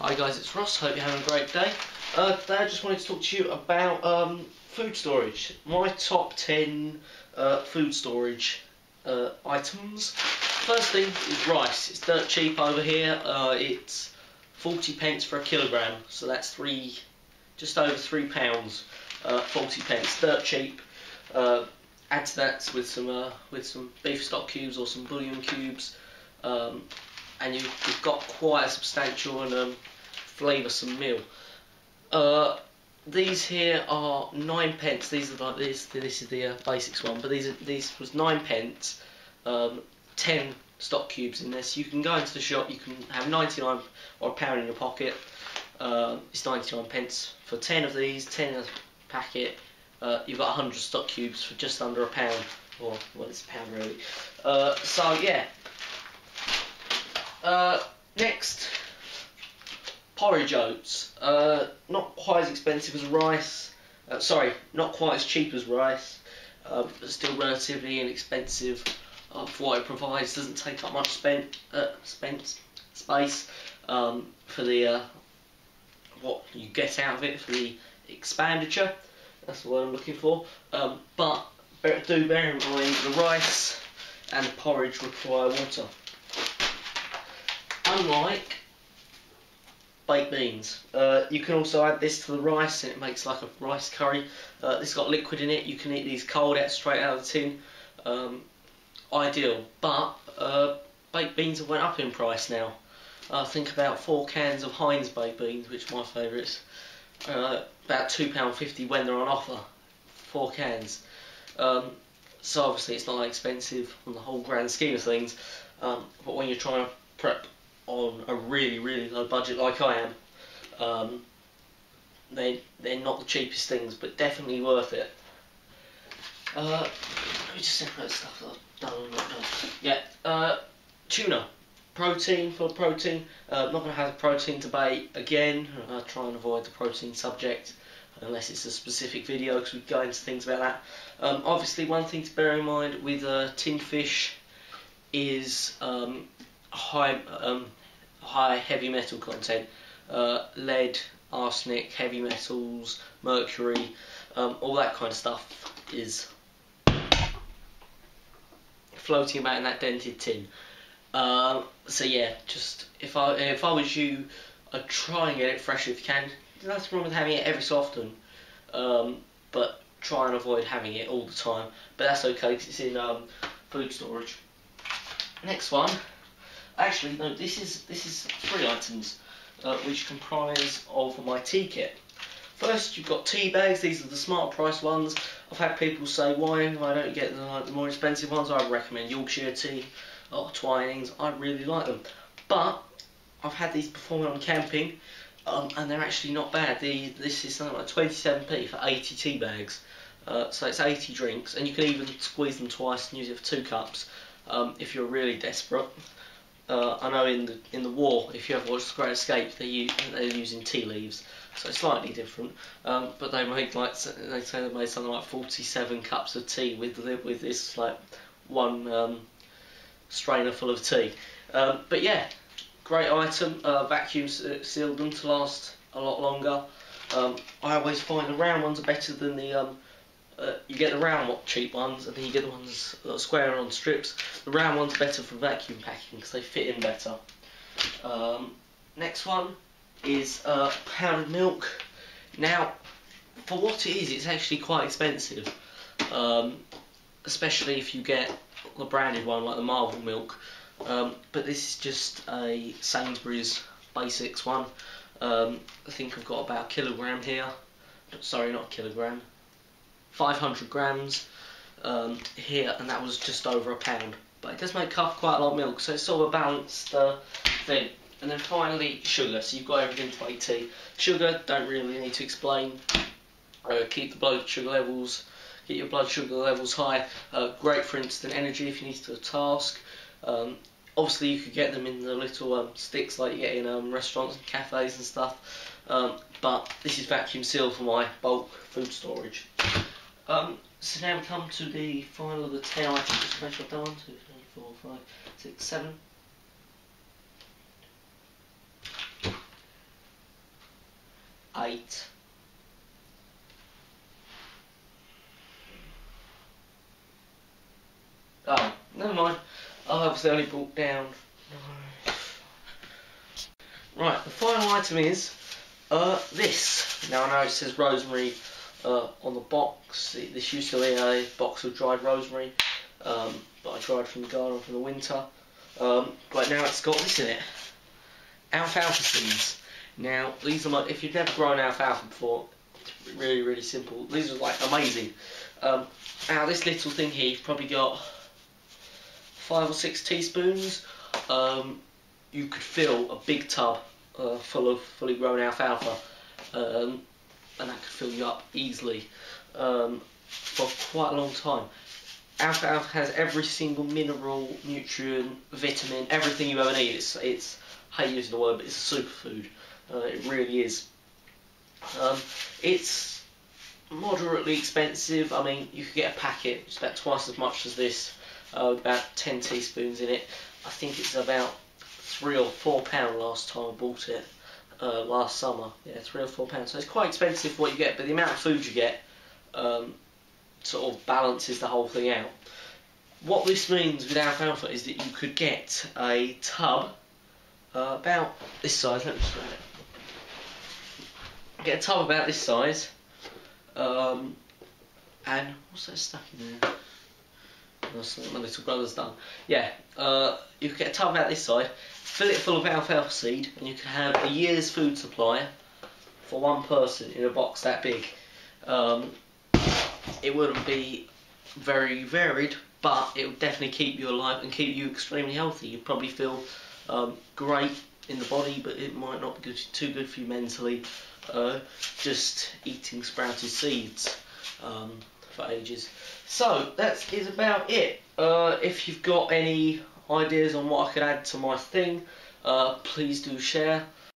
Hi guys, it's Ross, hope you're having a great day. Today I just wanted to talk to you about food storage. My top 10 food storage items. First thing is rice. It's dirt cheap over here. It's 40 pence for a kilogram, so that's just over £3. 40 pence, dirt cheap. Add to that with some beef stock cubes or some bouillon cubes, and you've got quite a substantial and flavoursome meal. These here are 9 pence. These are like this. This is the basics one, but these was 9 pence. 10 stock cubes in this. You can go into the shop. You can have 99 or £1 in your pocket. It's 99 pence for 10 of these. 10 a packet. You've got 100 stock cubes for just under £1, or well, it's £1 really. So yeah. Next, porridge oats. Not quite as expensive as rice. Sorry, not quite as cheap as rice, but still relatively inexpensive for what it provides. Doesn't take up much space for the what you get out of it for the expenditure. That's what I'm looking for. But do bear in mind the rice and the porridge require water. Unlike baked beans. You can also add this to the rice and it makes like a rice curry. This has got liquid in it. You can eat these cold straight out of the tin. Ideal. But baked beans have went up in price now. Think about 4 cans of Heinz baked beans, which are my favourites. About £2.50 when they're on offer. 4 cans. So obviously it's not that expensive on the whole grand scheme of things. But when you're trying to prep on a really low budget like I am, they're not the cheapest things, but definitely worth it. Let me just separate the stuff that I've done and not done. Yeah, tuna. Protein, for protein. Not going to have a protein debate again. I try and avoid the protein subject unless it's a specific video, because we go into things about that. Obviously, one thing to bear in mind with tinned fish is high heavy metal content. Lead, arsenic, heavy metals, mercury, all that kind of stuff is floating about in that dented tin. So yeah, just if I was you, I'd try and get it fresh if you can. There's nothing wrong with having it every so often, but try and avoid having it all the time. But that's okay because it's in food storage. Next one, actually no, this is 3 items which comprise of my tea kit. First, you've got tea bags. These are the smart price ones. I've had people say, why don't you get the more expensive ones? I recommend Yorkshire tea or Twinings. I really like them, but I've had these before when I'm camping, and they're actually not bad. This is something like 27p for 80 tea bags, so it's 80 drinks, and you can even squeeze them twice and use it for 2 cups if you're really desperate. I know in the war, if you ever watched The Great Escape, they're using tea leaves, so it's slightly different. But they make they say they made something like 47 cups of tea with this like one strainer full of tea. But yeah, great item. Vacuum sealed them to last a lot longer. I always find the round ones are better than the you get the round cheap ones, and then you get the ones that are square and on strips. The round ones are better for vacuum packing because they fit in better. Next one is powdered milk. Now, for what it is, it's actually quite expensive, especially if you get the branded one like the Marvel milk. But this is just a Sainsbury's Basics one. I think I've got about a kilogram here. Sorry, not a kilogram. 500 grams here, and that was just over £1. But it does make up quite a lot of milk, so it's sort of a balanced thing. And then finally, sugar. So you've got everything to make tea. Sugar, don't really need to explain. Keep the blood sugar levels. Get your blood sugar levels high. Great for instant energy if you need to do a task. Obviously, you could get them in the little sticks like you get in restaurants and cafes and stuff. But this is vacuum sealed for my bulk food storage. So now we come to the final of the 10 items. Just make sure I've done 1, 2, 3, 4, 5, 6, 7. 8. Oh, never mind. I obviously only brought down 9. Right, the final item is this. Now I know it says rosemary on the box. This used to be a box of dried rosemary, but I dried from the garden from the winter. But now it's got this in it. Alfalfa seeds. Now these are like, if you've never grown alfalfa before, it's really, really simple. These are like amazing. Now this little thing here, you've probably got 5 or 6 teaspoons. You could fill a big tub full of fully grown alfalfa, and that could fill you up easily for quite a long time. Alfalfa has every single mineral, nutrient, vitamin, everything you ever need. It's I hate using the word, but it's a superfood. It really is. It's moderately expensive. I mean, you could get a packet, it's about twice as much as this, about 10 teaspoons in it. I think it's about £3 or £4 last time I bought it, last summer. Yeah, £3 or £4. So it's quite expensive for what you get, but the amount of food you get sort of balances the whole thing out. What this means with alfalfa is that you could get a tub about this size. Let me just grab it. Get a tub about this size, and what's that stuck in there? That's what my little brother's done. Yeah, you could get a tub about this size, fill it full of alfalfa seed, and you could have a year's food supply for one person in a box that big. It wouldn't be very varied, but it would definitely keep you alive and keep you extremely healthy. You'd probably feel great in the body, but it might not be too good for you mentally, just eating sprouted seeds for ages. So that is about it. If you've got any ideas on what I could add to my thing, please do share.